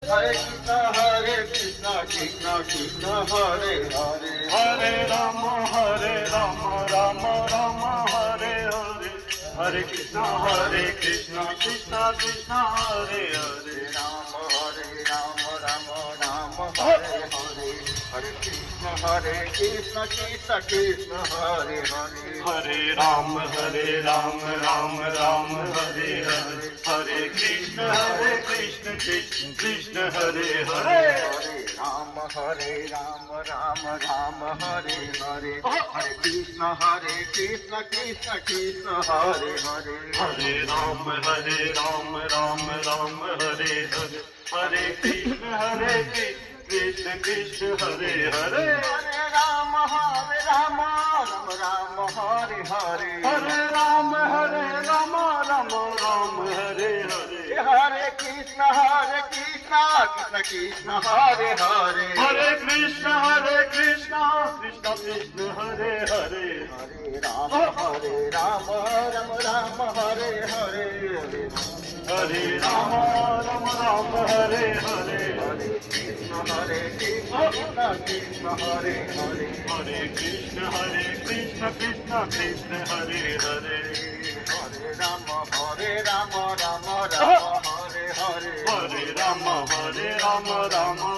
Hare Krishna Krishna Krishna Hare Hare Hare Rama Rama Rama Hare Hare Hare Krishna Krishna Krishna Hare Hare Rama Rama Rama Hare Hare Hare Krishna Krishna Krishna Hare Hare Hare Ram Ram Ram Hare Hare Hare Krishna Krishna Krishna Hare Hare Hare Rama Rama Rama Hare Hare Hare Krishna Krishna Krishna Hare Hare Hare Ram Ram Ram Hare Hare Hare Krishna Krishna Krishna Hare Hare Hare Rama Rama Rama Hare Hare Hare Ram Ram Ram Hare Hare Hare Krishna Krishna Krishna Hare Hare Hare Krishna Krishna Krishna Hare Hare Hare Rama Rama Rama Hare Hare Hare Rama Ram Hare Hare Hare Krishna Krishna Hare Hare Hare Krishna Krishna Krishna Hare Hare Hare Rama Rama Rama Hare Hare Hare Rama Rama